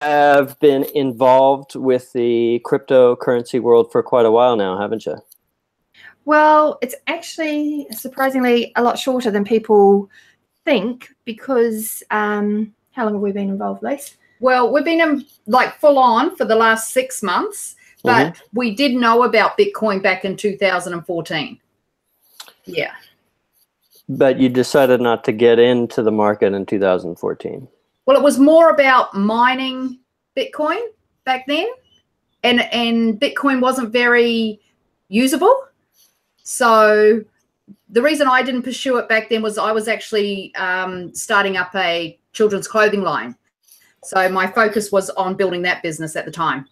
have been involved with the cryptocurrency world for quite a while now, haven't you? Well, it's actually surprisingly a lot shorter than people think because how long have we been involved, Lise? Well, we've been in, like full on for the last 6 months, but we did know about Bitcoin back in 2014. Yeah. But you decided not to get into the market in 2014. Well, it was more about mining Bitcoin back then, and Bitcoin wasn't very usable. So the reason I didn't pursue it back then was I was actually starting up a children's clothing line. So my focus was on building that business at the time.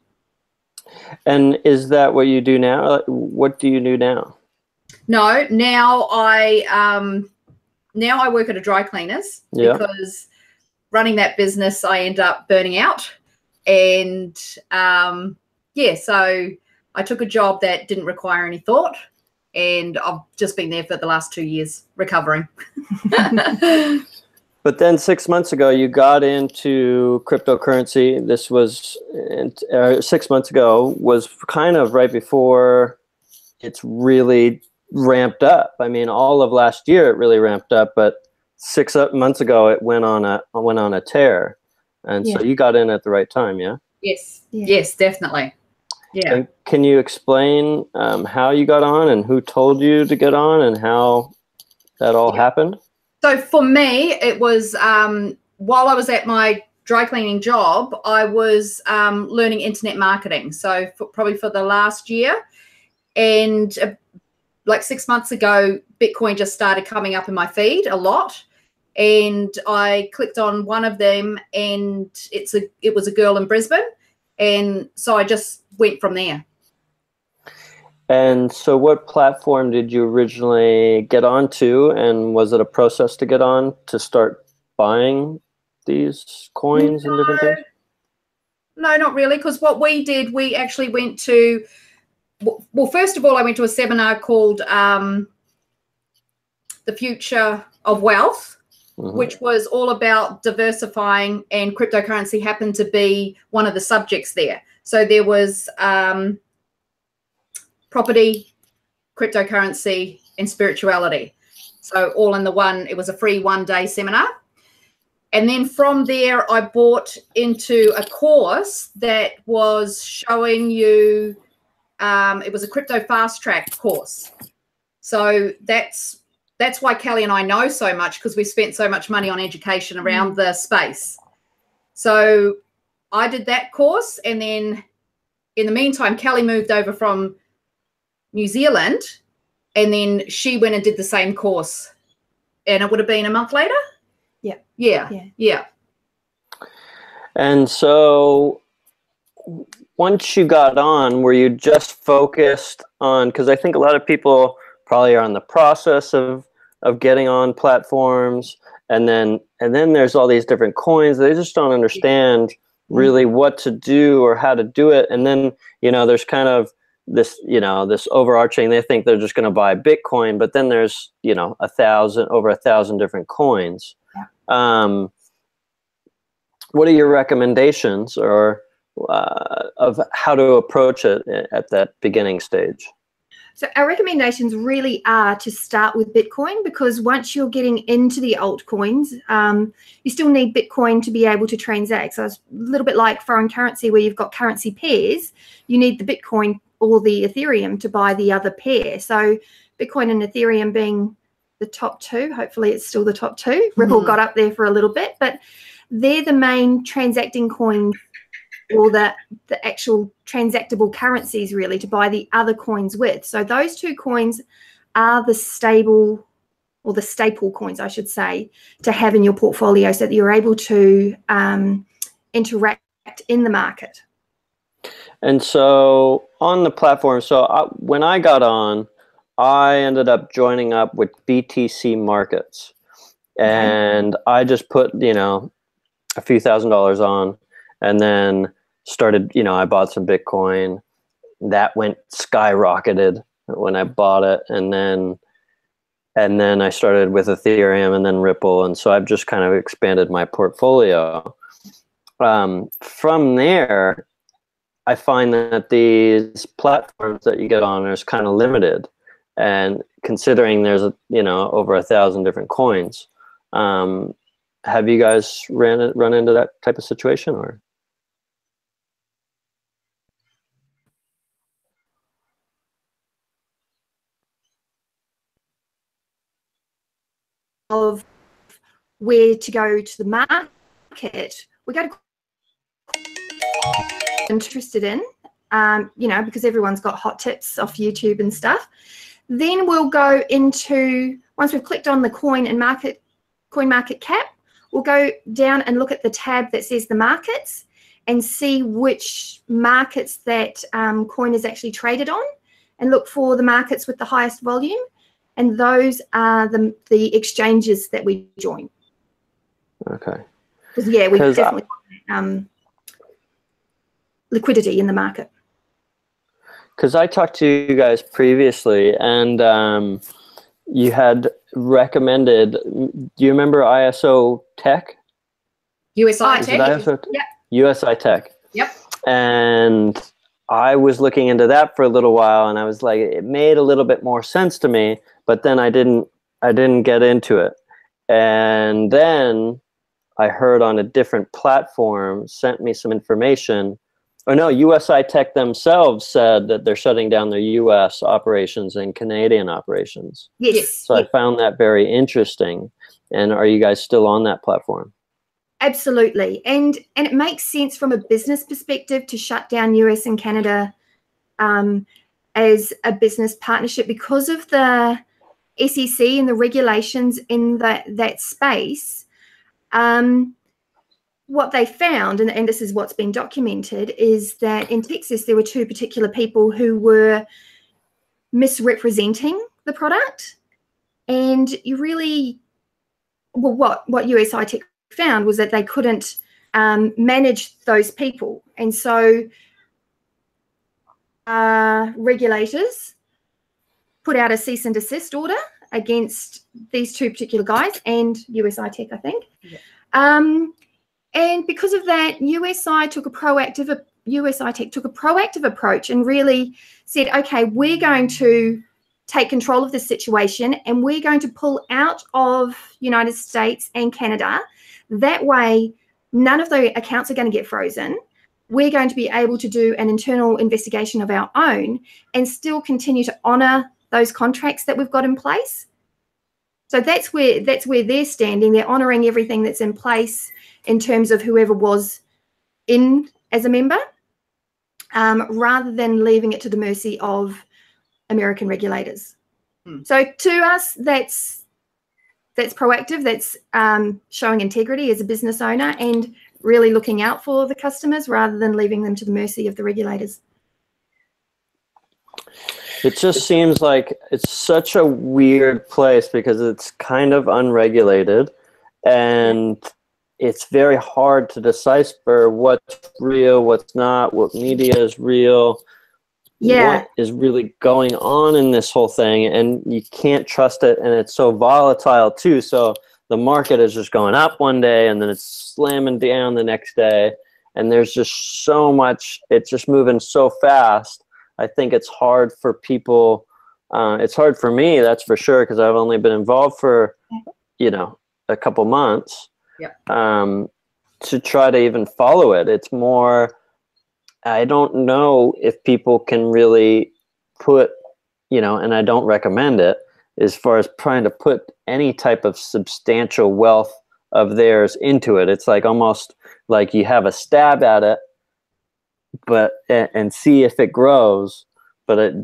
And is that what you do now? What do you do now? No, now I work at a dry cleaners because running that business, I end up burning out. And so I took a job that didn't require any thought. And I've just been there for the last 2 years recovering. But then 6 months ago, you got into cryptocurrency. This was 6 months ago, was kind of right before it's really ramped up. I mean, all of last year it really ramped up, but 6 months ago it went on a tear. And so you got in at the right time, yeah? Yes, definitely. Yeah. And can you explain how you got on and who told you to get on and how that all happened? So for me, it was while I was at my dry cleaning job, I was learning internet marketing. So probably for the last year. And like 6 months ago, Bitcoin just started coming up in my feed a lot. And I clicked on one of them, and it was a girl in Brisbane. And so I just went from there. And so what platform did you originally get onto, and was it a process to get on to start buying these coins and different things? No, not really, because what we did, we actually went to, well, first of all, I went to a seminar called The Future of Wealth, which was all about diversifying, and cryptocurrency happened to be one of the subjects there. So there was property, cryptocurrency, and spirituality. So all in the one, it was a free one-day seminar. And then from there, I bought into a course that was showing you, it was a crypto fast track course. So that's why Kelly and I know so much, because we spent so much money on education around the space. So I did that course. And then in the meantime, Kelly moved over from New Zealand, and then she went and did the same course. And it would have been a month later? Yeah. And so once you got on, were you just focused on, because I think a lot of people probably are in the process of getting on platforms, and then there's all these different coins. They just don't understand really what to do or how to do it. And then, there's kind of this, this overarching, they think they're just going to buy Bitcoin, but then there's, over 1,000 different coins. Yeah. What are your recommendations of how to approach it at that beginning stage? So our recommendations really are to start with Bitcoin, because once you're getting into the altcoins, you still need Bitcoin to be able to transact. So it's a little bit like foreign currency, where you've got currency pairs. You need the Bitcoin or the Ethereum to buy the other pair. So Bitcoin and Ethereum being the top two, hopefully it's still the top two. Ripple got up there for a little bit, but they're the main transacting coins, or the actual transactable currencies really, to buy the other coins with. So those two coins are the stable, or the staple coins, I should say, to have in your portfolio, so that you're able to interact in the market. And so on the platform, when I got on, I ended up joining up with BTC Markets. And I just put, a few $1,000s on, and then started, I bought some Bitcoin. That went skyrocketed when I bought it. And then I started with Ethereum and then Ripple. And so I've just kind of expanded my portfolio. from there, I find that these platforms that you get on is kind of limited, and considering there's over 1,000 different coins, have you guys run into that type of situation, or? Of where to go to the market, we go to interested in, because everyone's got hot tips off YouTube and stuff. Then we'll go into, once we've clicked on the coin market cap, we'll go down and look at the tab that says the markets and see which markets that coin is actually traded on, and look for the markets with the highest volume. And those are the exchanges that we join. Okay. Because, yeah, we definitely liquidity in the market. Because I talked to you guys previously, and you had recommended, do you remember ISO Tech? USI Tech? ISO? Yep. USI Tech. Yep. And I was looking into that for a little while, and I was like, it made a little bit more sense to me, but then I didn't get into it. And then I heard on a different platform, sent me some information. Or no, USI Tech themselves said that they're shutting down their US operations and Canadian operations. Yes. So I found that very interesting. And are you guys still on that platform? Absolutely. And it makes sense from a business perspective to shut down US and Canada as a business partnership because of the SEC and the regulations in that space. What they found, and this is what's been documented, is that in Texas there were two particular people who were misrepresenting the product. And you really, well, what USI Tech found was that they couldn't manage those people. And so regulators put out a cease and desist order against these two particular guys and USI Tech, I think. Yeah. And because of that, USI Tech took a proactive approach and really said, okay, we're going to take control of this situation and we're going to pull out of United States and Canada. That way, none of the accounts are going to get frozen. We're going to be able to do an internal investigation of our own and still continue to honour those contracts that we've got in place. So that's where they're standing. They're honouring everything that's in place in terms of whoever was in as a member, rather than leaving it to the mercy of American regulators. So to us, that's proactive. That's showing integrity as a business owner and really looking out for the customers rather than leaving them to the mercy of the regulators. It just seems like it's such a weird place because it's kind of unregulated, and it's very hard to decipher what's real, what's not, what media is real, what is really going on in this whole thing, and you can't trust it, and it's so volatile too. So the market is just going up one day and then it's slamming down the next day, and there's just so much, it's just moving so fast. I think it's hard for people. It's hard for me, that's for sure, because I've only been involved for, a couple months. To try to even follow it. It's more, I don't know if people can really put, and I don't recommend it, as far as trying to put any type of substantial wealth of theirs into it. It's like almost like you have a stab at it, and see if it grows. But it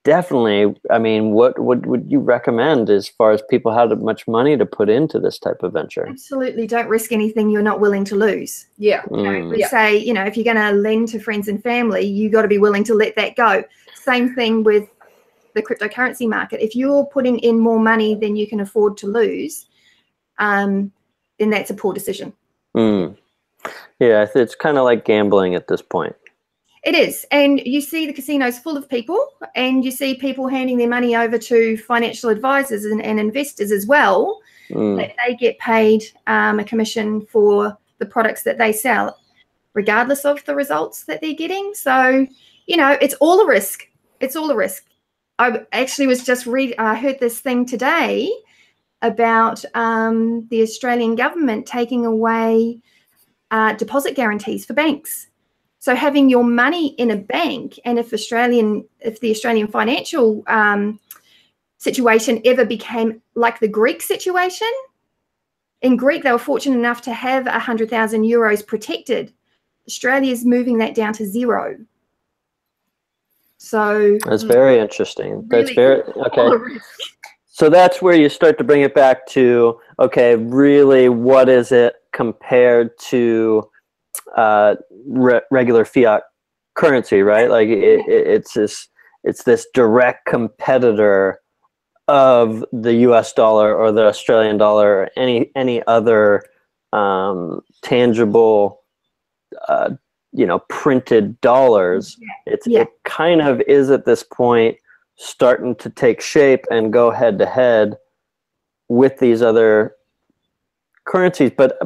definitely, I mean, what would you recommend as far as people how much money to put into this type of venture? Absolutely. Don't risk anything you're not willing to lose. Yeah. We say, if you're going to lend to friends and family, you got to be willing to let that go. Same thing with the cryptocurrency market. If you're putting in more money than you can afford to lose, then that's a poor decision. Yeah, it's kind of like gambling at this point. It is. And you see the casinos full of people, and you see people handing their money over to financial advisors and investors as well, that they get paid a commission for the products that they sell. regardless of the results that they're getting. So, you know, it's all a risk. It's all a risk. I actually was just heard this thing today about the Australian government taking away deposit guarantees for banks. So having your money in a bank, and if the Australian financial situation ever became like the Greek situation, in Greek they were fortunate enough to have 100,000 euros protected. Australia is moving that down to 0. So that's very interesting. Really, that's very okay. So that's where you start to bring it back to, okay, really, what is it compared to regular fiat currency, right? Like it's this direct competitor of the U.S. dollar or the Australian dollar or any other tangible, printed dollars. It kind of is at this point starting to take shape and go head to head with these other currencies. But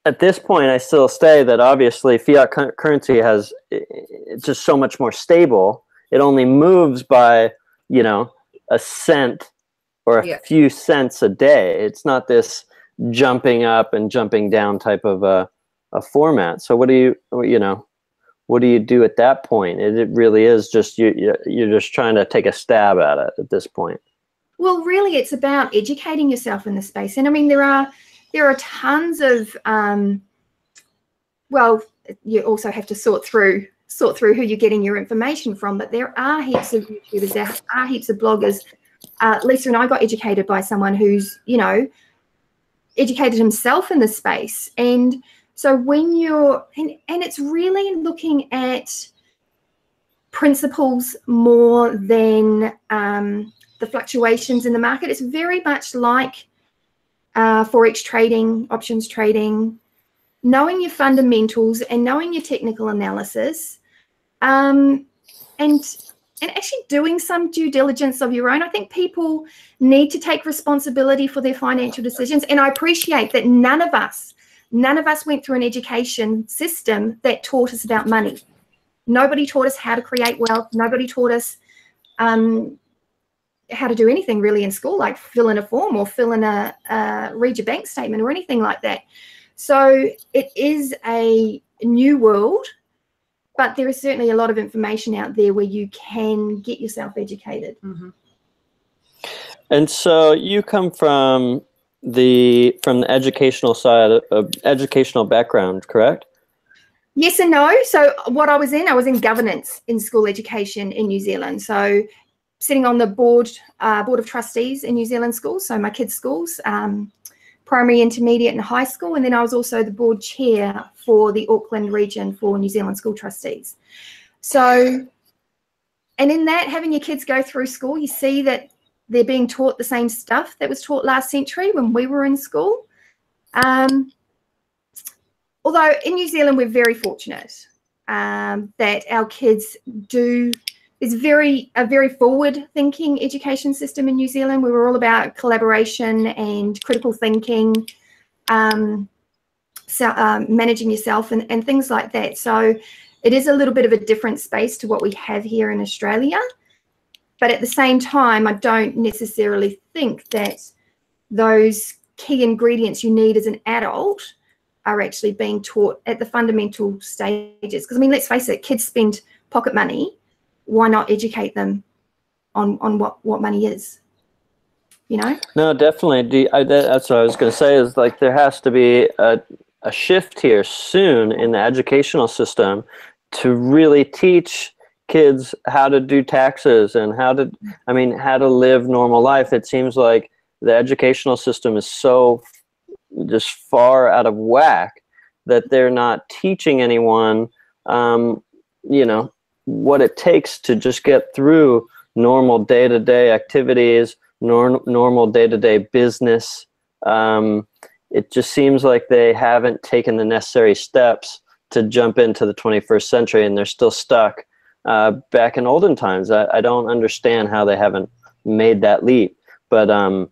at this point, I still say that obviously fiat currency it's just so much more stable. It only moves by, a cent or a few cents a day. It's not this jumping up and jumping down type of a format. So what do you do at that point? It really is just you're just trying to take a stab at it at this point. Well, really, it's about educating yourself in the space. And I mean, there are tons of you also have to sort through who you're getting your information from, but there are heaps of YouTubers, there are heaps of bloggers. Lisa and I got educated by someone who's, educated himself in the space. And so when and it's really looking at principles more than the fluctuations in the market. It's very much like Forex trading, options trading, knowing your fundamentals and knowing your technical analysis, and actually doing some due diligence of your own. I think people need to take responsibility for their financial decisions. And I appreciate that none of us went through an education system that taught us about money. Nobody taught us how to create wealth. Nobody taught us how to do anything really in school, like fill in a form or read your bank statement or anything like that. So it is a new world, but there is certainly a lot of information out there where you can get yourself educated. Mm-hmm. And so you come from the educational side, of educational background, correct? Yes and no. So what I was in governance in school education in New Zealand. So sitting on the board of trustees in New Zealand schools, so my kids' schools, primary, intermediate, and high school. And then I was also the board chair for the Auckland region for New Zealand School Trustees. So, and in that, having your kids go through school, you see that they're being taught the same stuff that was taught last century when we were in school. Although in New Zealand, we're very fortunate that our kids It's a very forward-thinking education system in New Zealand. We were all about collaboration and critical thinking, managing yourself and things like that. So it is a little bit of a different space to what we have here in Australia. But at the same time, I don't necessarily think that those key ingredients you need as an adult are actually being taught at the fundamental stages. Because, I mean, let's face it, kids spend pocket money. Why not educate them on what money is, No, definitely. That's what I was going to say, is like there has to be a shift here soon in the educational system to really teach kids how to do taxes and how to live normal life. It seems like the educational system is so just far out of whack that they're not teaching anyone, what it takes to just get through normal day-to-day activities, normal day-to-day business. It just seems like they haven't taken the necessary steps to jump into the 21st century, and they're still stuck back in olden times. I don't understand how they haven't made that leap, but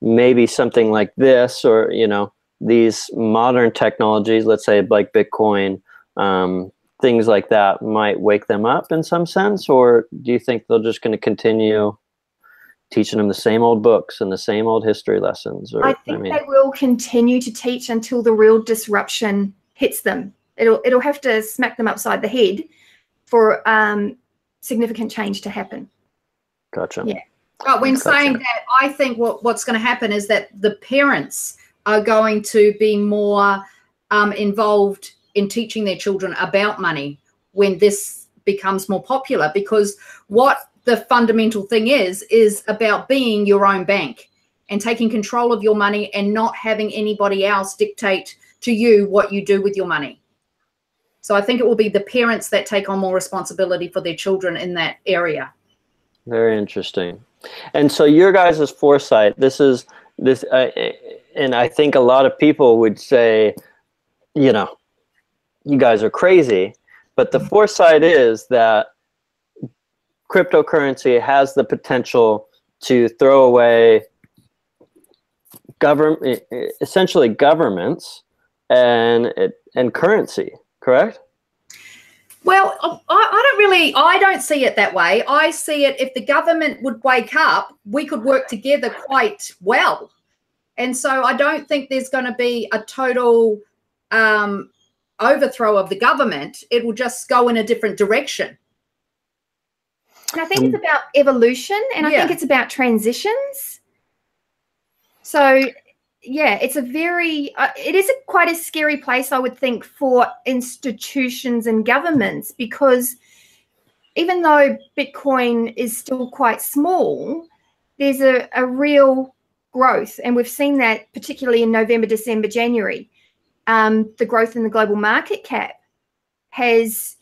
maybe something like this, or these modern technologies, let's say like Bitcoin, things like that, might wake them up in some sense? Or do you think they're just going to continue teaching them the same old books and the same old history lessons? Or, I think they will continue to teach until the real disruption hits them. It'll have to smack them upside the head for significant change to happen. Gotcha. Yeah. But when saying that, I think what's going to happen is that the parents are going to be more involved in teaching their children about money when this becomes more popular, because what the fundamental thing is about being your own bank and taking control of your money and not having anybody else dictate to you what you do with your money. So I think it will be the parents that take on more responsibility for their children in that area. Very interesting. And so your guys' foresight, and I think a lot of people would say, you know, you guys are crazy, but the foresight is that cryptocurrency has the potential to throw away essentially governments and currency, correct? Well, I don't see it that way. I see it, if the government would wake up, we could work together quite well. And so I don't think there's going to be a total overthrow of the government. It will just go in a different direction. And I think it's about evolution, and I think it's about transitions. So, yeah, it's it is quite a scary place, I would think, for institutions and governments, because even though Bitcoin is still quite small, there's a real growth. And we've seen that particularly in November, December, January. The growth in the global market cap has,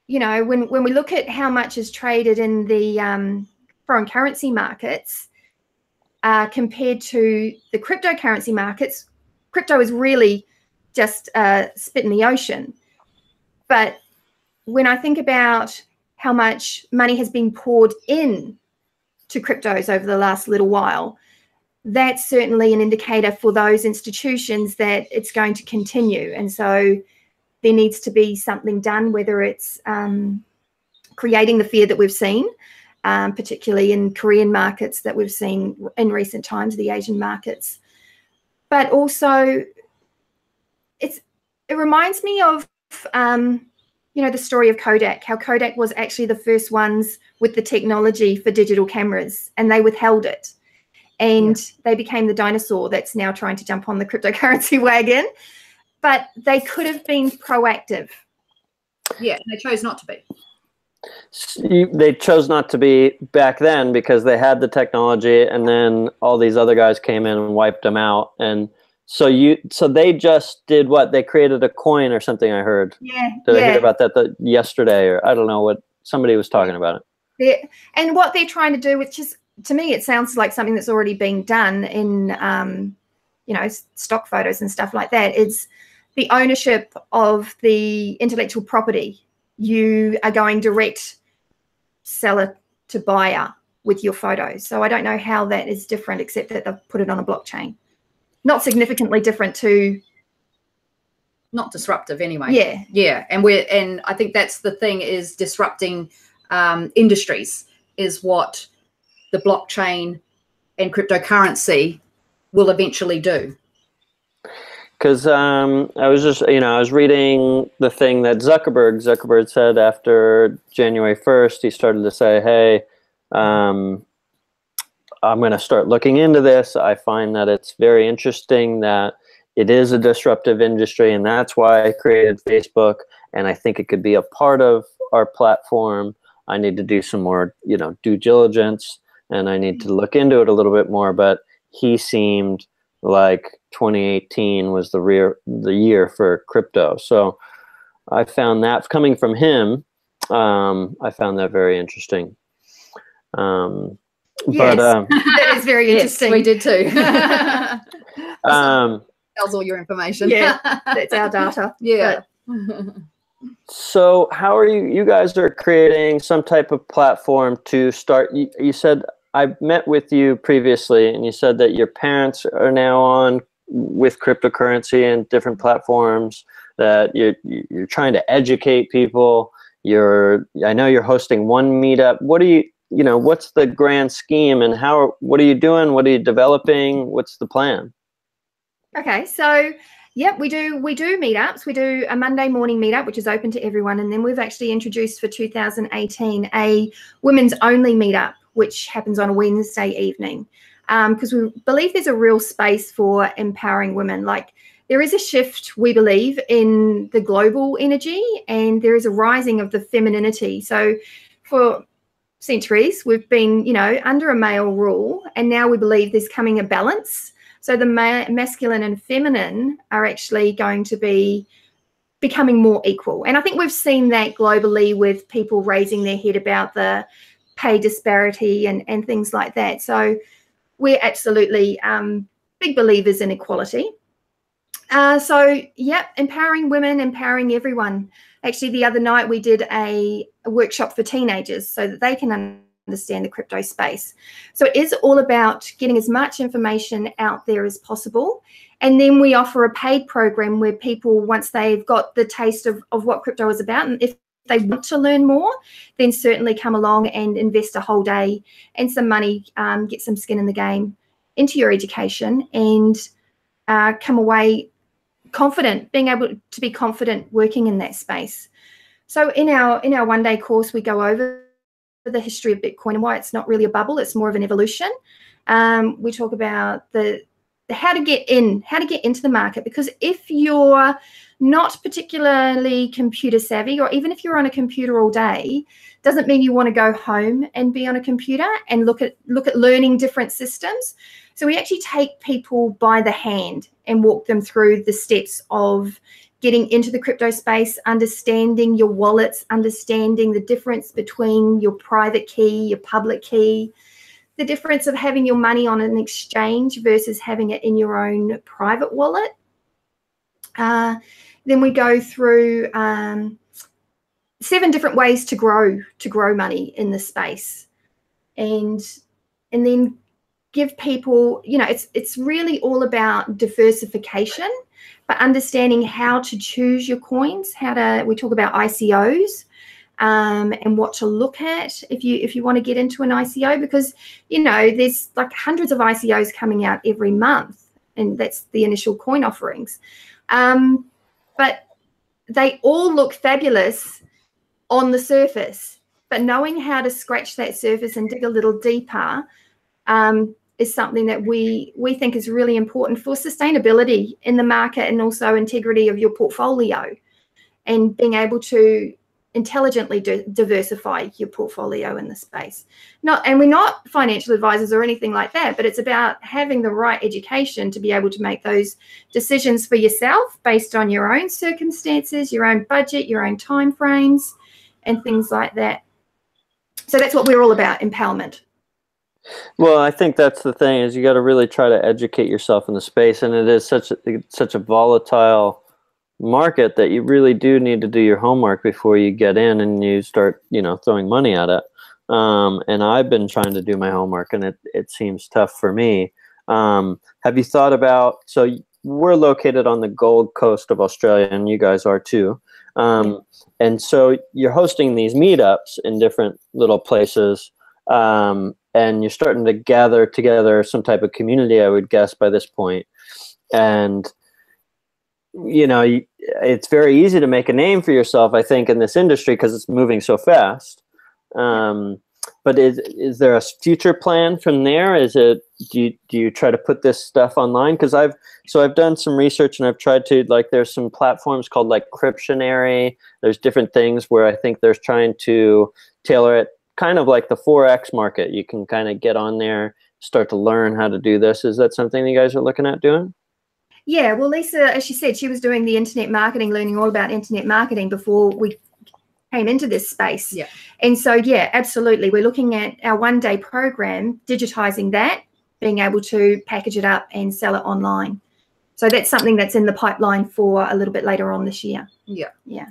you know, when we look at how much is traded in the foreign currency markets, compared to the cryptocurrency markets, crypto is really just spit in the ocean. But when I think about how much money has been poured in to cryptos over the last little while, that's certainly an indicator for those institutions that it's going to continue. And so there needs to be something done, whether it's creating the fear that we've seen, particularly in Korean markets that we've seen in recent times, the Asian markets. But also, it reminds me of, you know, the story of Kodak, how Kodak was actually the first ones with the technology for digital cameras, and they withheld it. And they became the dinosaur that's now trying to jump on the cryptocurrency wagon. But they could have been proactive. Yeah, they chose not to be. They chose not to be back then because they had the technology, and then all these other guys came in and wiped them out. And so they just did what? They created a coin or something, I heard. Yeah. Did I hear about that yesterday, or I don't know, what somebody was talking about it. And what they're trying to do, which is, to me, it sounds like something that's already being done in, you know, stock photos and stuff like that. It's the ownership of the intellectual property. You are going direct seller to buyer with your photos. So I don't know how that is different, except that they've put it on a blockchain. Not significantly different to... Not disruptive anyway. Yeah. Yeah. And I think that's the thing, is disrupting industries is what the blockchain and cryptocurrency will eventually do. Because I was just, you know, I was reading the thing that Zuckerberg said after January 1st. He started to say, hey, I'm going to start looking into this. I find that it's very interesting that it is a disruptive industry, and that's why I created Facebook, and I think it could be a part of our platform. I need to do some more, you know, due diligence, and I need to look into it a little bit more. But he seemed like 2018 was the year for crypto. So I found that, coming from him, I found that very interesting. Yes, that is very interesting. Yes, we did too. Tells all your information. Yeah, that's our data. Yeah. So how are you guys are creating some type of platform to start? You said, I met with you previously, and you said that your parents are now on with cryptocurrency and different platforms, that you're trying to educate people. I know you're hosting one meetup. What do what's the grand scheme, and what are you doing? What are you developing? What's the plan? Okay, so yep, we do meetups. We do a Monday morning meetup, which is open to everyone, and then we've actually introduced for 2018 a women's only meetup, which happens on a Wednesday evening, because we believe there's a real space for empowering women. Like, there is a shift, we believe, in the global energy, and there is a rising of the femininity. So for centuries, we've been, under a male rule, and now we believe there's coming a balance. So the masculine and feminine are actually going to be becoming more equal. And I think we've seen that globally with people raising their head about the pay disparity and things like that. So we're absolutely big believers in equality. So, yeah, empowering women, empowering everyone. Actually, the other night we did a workshop for teenagers so that they can understand the crypto space. So it is all about getting as much information out there as possible. And then we offer a paid program where people, once they've got the taste of what crypto is about, and if they want to learn more, then certainly come along and invest a whole day and some money, get some skin in the game into your education, and come away confident, being able to be confident working in that space. So in our one-day course, we go over the history of Bitcoin and why it's not really a bubble, it's more of an evolution. We talk about how to get into the market, because if you're not particularly computer savvy, or even if you're on a computer all day, doesn't mean you want to go home and be on a computer and look at learning different systems. So we actually take people by the hand and walk them through the steps of getting into the crypto space, understanding your wallets, understanding the difference between your private key, your public key, the difference of having your money on an exchange versus having it in your own private wallet. Then we go through 7 different ways to grow money in the space, and then give people, it's really all about diversification, but understanding how to choose your coins, we talk about ICOs, and what to look at if you want to get into an ICO, because there's like hundreds of ICOs coming out every month, and that's the initial coin offerings, but they all look fabulous on the surface, but knowing how to scratch that surface and dig a little deeper is something that we think is really important for sustainability in the market, and also integrity of your portfolio, and being able to intelligently diversify your portfolio in the space. And we're not financial advisors or anything like that, but it's about having the right education to be able to make those decisions for yourself based on your own circumstances, your own budget, your own time frames, and things like that. So that's what we're all about, empowerment. Well, I think that's the thing, is you got to really try to educate yourself in the space, and it is such a volatile market that you really do need to do your homework before you get in and you start, throwing money at it. And I've been trying to do my homework, and it seems tough for me. Have you thought about, so we're located on the Gold Coast of Australia, and you guys are too. And so you're hosting these meetups in different little places, and you're starting to gather together some type of community, I would guess, by this point. And, it's very easy to make a name for yourself, I think, in this industry, because it's moving so fast. But is there a future plan from there? Do you try to put this stuff online? Because I've done some research, and I've tried to, there's some platforms called Cryptionary. There's different things where I think they're trying to tailor it, kind of like the Forex market. You can kind of get on there, start to learn how to do this. Is that something you guys are looking at doing? Yeah, well, Lisa, as she said, she was doing the internet marketing, learning all about internet marketing before we came into this space. Yeah. And so, yeah, absolutely. We're looking at our one-day program, digitizing that, being able to package it up and sell it online. So that's something that's in the pipeline for a little bit later on this year. Yeah. Yeah.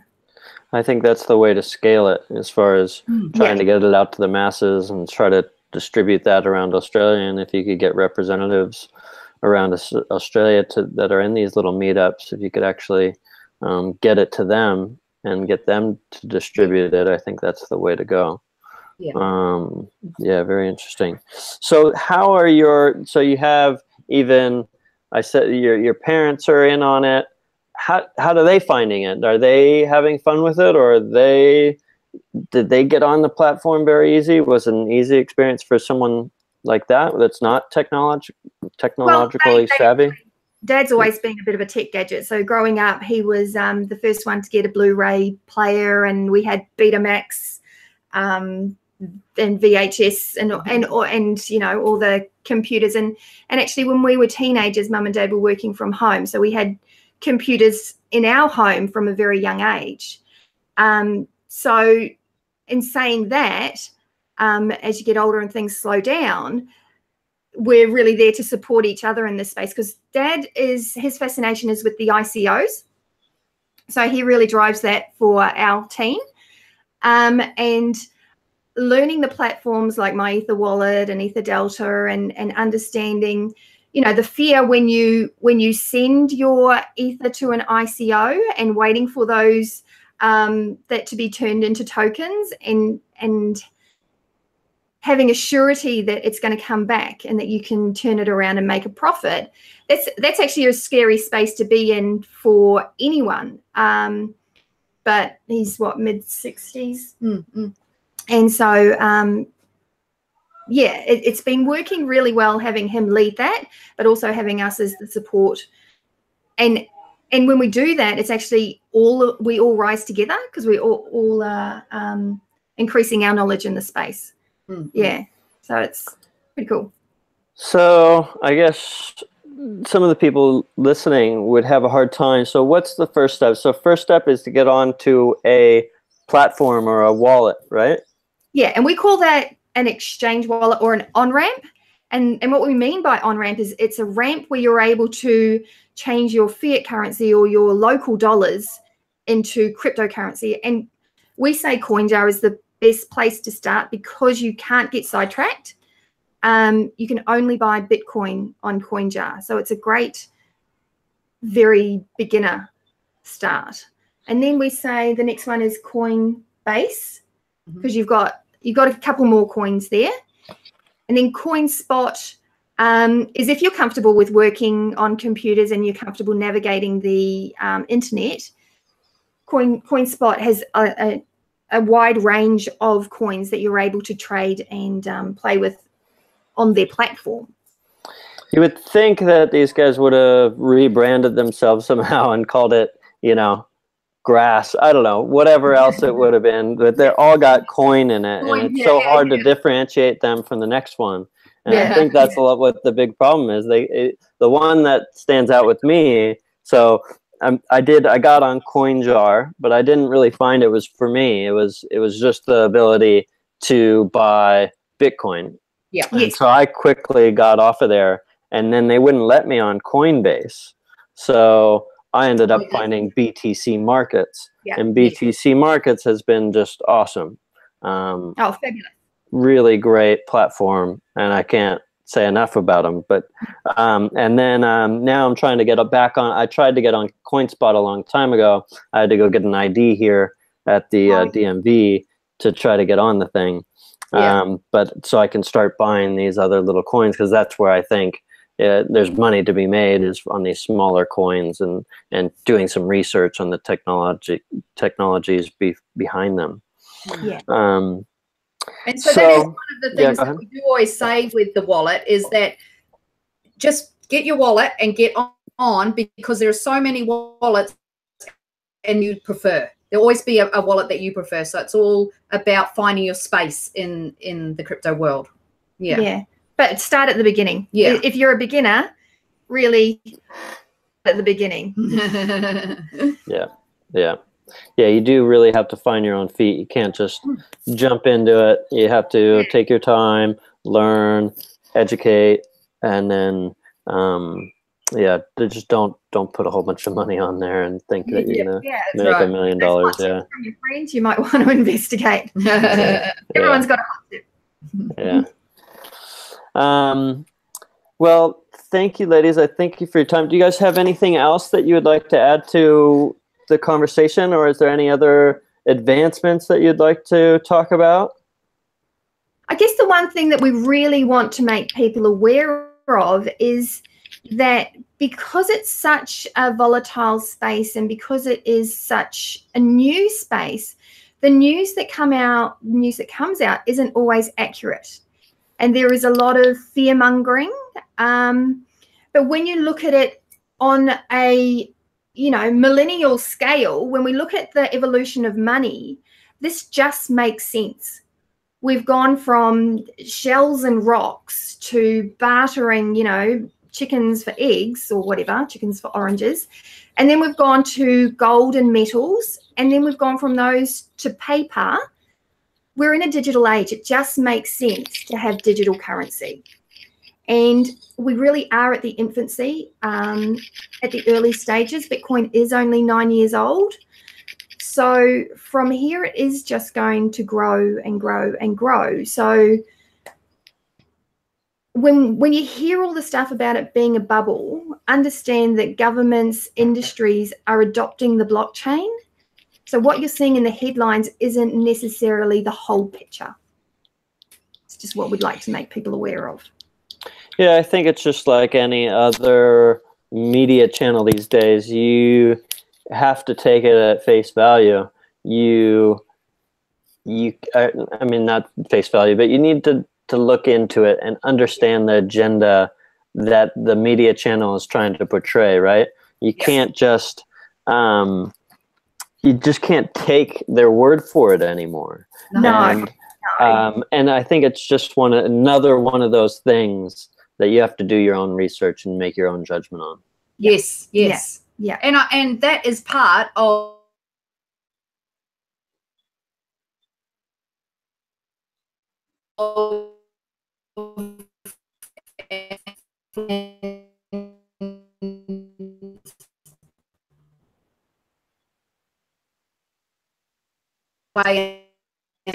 I think that's the way to scale it, as far as trying to get it out to the masses and try to distribute that around Australia. And if you could get representatives around Australia that are in these little meetups, if you could actually get it to them and get them to distribute it, I think that's the way to go. Yeah. Yeah, very interesting. So how are so you have, even, I said your parents are in on it. How are they finding it? Are they having fun with it, or did they get on the platform very easy? Was it an easy experience for someone like that's not technologically savvy? Dad's always been a bit of a tech gadget. So growing up, he was the first one to get a Blu-ray player, and we had Betamax and VHS and you know, all the computers. And actually, when we were teenagers, Mum and Dad were working from home, so we had computers in our home from a very young age. So in saying that, as you get older and things slow down, we're really there to support each other in this space, because Dad his fascination is with the ICOs. So he really drives that for our team. And learning the platforms like My Ether Wallet and Ether Delta, and understanding, you know, the fear when you send your Ether to an ICO and waiting for those that to be turned into tokens, and having a surety that it's going to come back and that you can turn it around and make a profit. That's actually a scary space to be in for anyone. But he's mid-60s. Mm-hmm. And so, yeah, it's been working really well having him lead that, but also having us as the support. And when we do that, it's actually we all rise together, because we all are increasing our knowledge in the space. Mm-hmm. Yeah, so it's pretty cool. So I guess some of the people listening would have a hard time. So what's the first step? So first step is to get onto a platform or a wallet, right? Yeah, and we call that an exchange wallet or an on-ramp. And what we mean by on-ramp is it's a ramp where you're able to change your fiat currency or your local dollars into cryptocurrency. And we say CoinJar is the best place to start, because you can't get sidetracked. You can only buy Bitcoin on CoinJar. So it's a great, very beginner start. And then we say the next one is Coinbase, because you've got a couple more coins there. And then CoinSpot is if you're comfortable with working on computers and you're comfortable navigating the internet. CoinSpot has a wide range of coins that you're able to trade and play with on their platform. You would think that these guys would have rebranded themselves somehow and called it, you know, grass. I don't know, whatever else it would have been, but they all got coin in it, and it's so hard to differentiate them from the next one. And I think that's a lot what the big problem is. The one that stands out with me. So I got on CoinJar, but I didn't really find it was for me. It was just the ability to buy Bitcoin. Yeah. And so I quickly got off of there, and then they wouldn't let me on Coinbase. So I ended up finding BTC Markets, and BTC Markets has been just awesome. Fabulous. Really great platform, and I can't say enough about them. But and then now I'm trying to get back on. I tried to get on CoinSpot a long time ago. I had to go get an ID here at the DMV to try to get on the thing. But so I can start buying these other little coins, because that's where I think there's money to be made, is on these smaller coins, and doing some research on the technologies behind them. Yeah. And so that is one of the things that we do always say with the wallet, is that just get your wallet and get on, because there are so many wallets and you prefer. There'll always be a wallet that you prefer. So it's all about finding your space in the crypto world. Yeah. Yeah. But start at the beginning. Yeah. If you're a beginner, really at the beginning. Yeah, you do really have to find your own feet. You can't just jump into it. You have to take your time, learn, educate, and then just don't put a whole bunch of money on there and think that you're gonna make $1 million. Yeah, from your friends, you might want to investigate. Everyone's got a hot tip. Yeah. Well, thank you, ladies. I thank you for your time. Do you guys have anything else that you would like to add to the conversation, or is there any other advancements that you'd like to talk about? I guess the one thing that we really want to make people aware of is that because it's such a volatile space and because it is such a new space, the news that comes out isn't always accurate. And there is a lot of fear mongering. But when you look at it on a, millennial scale, when we look at the evolution of money, this just makes sense. We've gone from shells and rocks to bartering, chickens for eggs or whatever, chickens for oranges. And then we've gone to gold and metals. And then we've gone from those to paper. We're in a digital age. It just makes sense to have digital currency. And we really are at the infancy, at the early stages. Bitcoin is only 9 years old. So from here, it is just going to grow and grow and grow. So when you hear all the stuff about it being a bubble, understand that governments, industries are adopting the blockchain. So what you're seeing in the headlines isn't necessarily the whole picture. It's just what we'd like to make people aware of. Yeah, I think it's just like any other media channel these days. You have to take it at face value. I mean, not face value, but you need to look into it and understand the agenda that the media channel is trying to portray, right? You can't just, you just can't take their word for it anymore. No. And I think it's just another one of those things that you have to do your own research and make your own judgment on. Yes. Yeah. And that is part of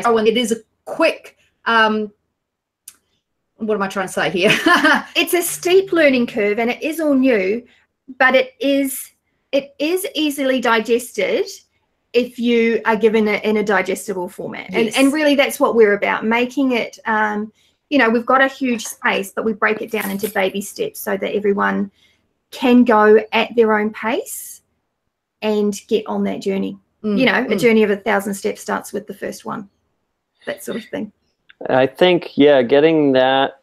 when it is a quick what am I trying to say here? It's a steep learning curve and it is all new, but it is easily digested if you are given it in a digestible format. Yes. And really that's what we're about, making it, we've got a huge space, but we break it down into baby steps so that everyone can go at their own pace and get on that journey. A journey of 1,000 steps starts with the first one, that sort of thing. I think, getting that,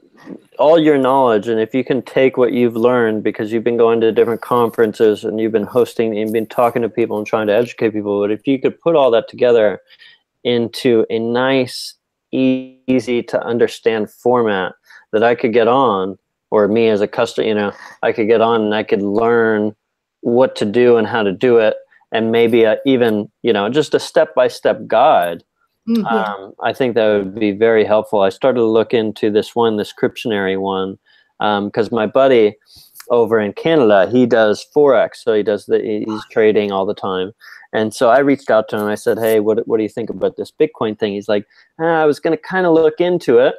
all your knowledge, and if you can take what you've learned, because you've been going to different conferences and you've been hosting and been talking to people and trying to educate people, but if you could put all that together into a nice, easy to understand format that I could get on, or me as a customer, I could get on and I could learn what to do and how to do it, and maybe even, just a step-by-step guide. I think that would be very helpful. I started to look into this Cryptionary one, because my buddy over in Canada, he does Forex. So he's trading all the time. And so I reached out to him. I said, hey, what do you think about this Bitcoin thing? He's like, I was going to kind of look into it.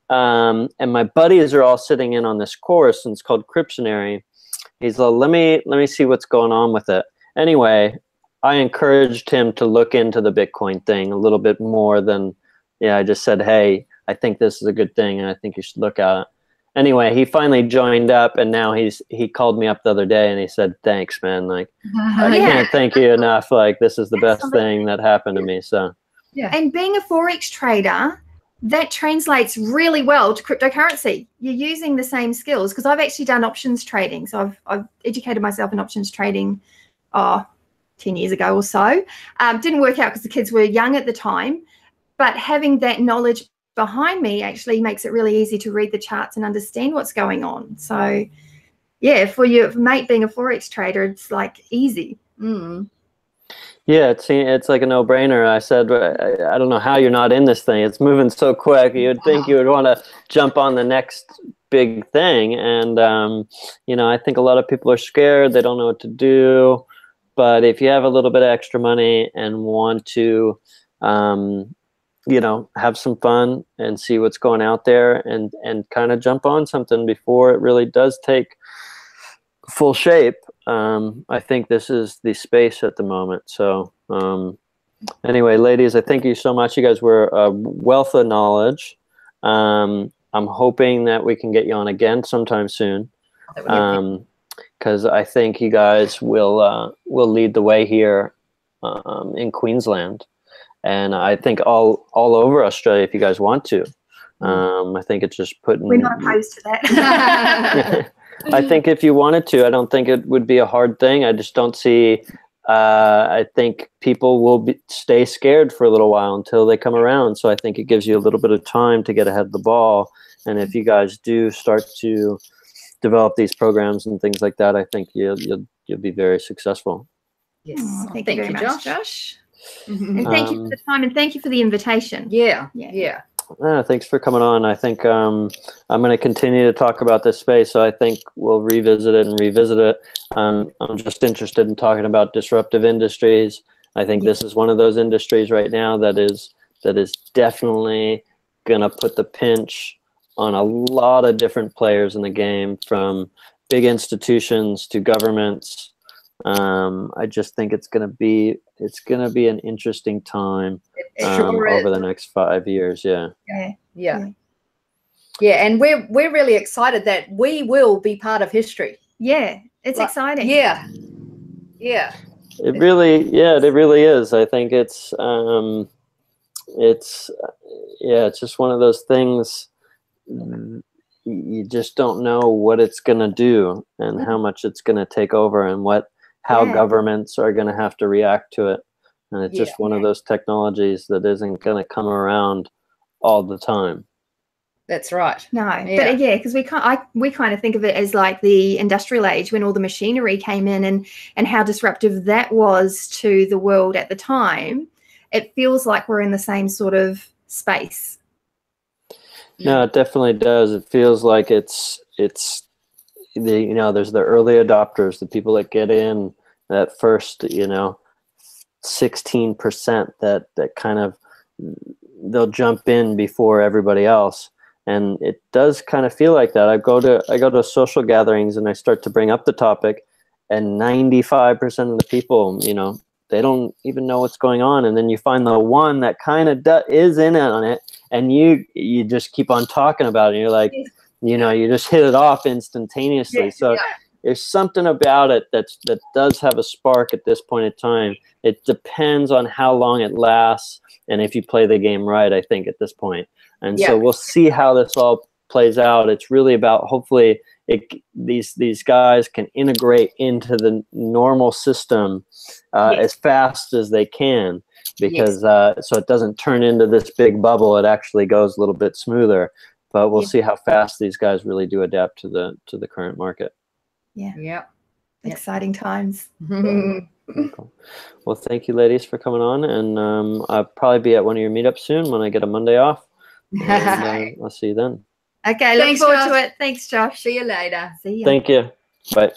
And my buddies are all sitting in on this course, and it's called Cryptionary. He's like, let me see what's going on with it. Anyway, I encouraged him to look into the Bitcoin thing a little bit more than, I just said, hey, I think this is a good thing and I think you should look at it. Anyway, he finally joined up, and now he called me up the other day and he said, thanks, man. Like, I can't thank you enough. Like, this is the best thing that happened to me. So, And being a Forex trader, that translates really well to cryptocurrency. You're using the same skills, because I've actually done options trading. So I've educated myself in options trading 10 years ago or so. Didn't work out because the kids were young at the time, but having that knowledge behind me actually makes it really easy to read the charts and understand what's going on. So for your mate being a Forex trader, it's like easy. Yeah, it's like a no-brainer. I said, I don't know how you're not in this thing. It's moving so quick. You would think you would want to jump on the next big thing. And, I think a lot of people are scared. They don't know what to do. But if you have a little bit of extra money and want to you know, have some fun and see what's going out there, and kind of jump on something before it really does take full shape. I think this is the space at the moment. So anyway, ladies, I thank you so much. You guys were a wealth of knowledge. I'm hoping that we can get you on again sometime soon, because I think you guys will lead the way here in Queensland, and I think all over Australia if you guys want to. I think it's just putting. We're not opposed to that. I think if you wanted to, I don't think it would be a hard thing. I just don't see. I think people will stay scared for a little while until they come around. So I think it gives you a little bit of time to get ahead of the ball. And if you guys do start to develop these programs and things like that, I think you'll be very successful. Yes. Oh, thank you very much, Josh. And thank you for the time, and thank you for the invitation. Yeah. Thanks for coming on. I think I'm going to continue to talk about this space, so I think we'll revisit it. I'm just interested in talking about disruptive industries. I think this is one of those industries right now that is definitely going to put the pinch on a lot of different players in the game, from big institutions to governments. I just think it's going to be an interesting time over the next 5 years. Yeah. And we're really excited that we will be part of history. Yeah, it's exciting. Yeah. It really is. I think it's just one of those things. You just don't know what it's going to do and how much it's going to take over, and how governments are going to have to react to it. And it's just one of those technologies that isn't going to come around all the time. That's right. No, but because we kind of think of it as like the industrial age, when all the machinery came in, and how disruptive that was to the world at the time. It feels like we're in the same sort of space. No, it definitely does. It feels like it's there's the early adopters, the people that get in that first, 16% that kind of, they'll jump in before everybody else. And it does kind of feel like that. I go to social gatherings and I start to bring up the topic, and 95% of the people, they don't even know what's going on. And then you find the one that kind of is in on it, and you just keep on talking about it. And you're like, you just hit it off instantaneously. So there's something about it that does have a spark at this point in time. It depends on how long it lasts and if you play the game right, I think, at this point. And so we'll see how this all plays out. It's really about, hopefully, these guys can integrate into the normal system as fast as they can, because so it doesn't turn into this big bubble. It actually goes a little bit smoother. But we'll see how fast these guys really do adapt to the current market. Exciting times. Cool. Well, thank you, ladies, for coming on, and I'll probably be at one of your meetups soon when I get a Monday off. And, I'll see you then. Okay, look forward to it. Thanks, Josh. See you later. See ya. Thank you. Bye.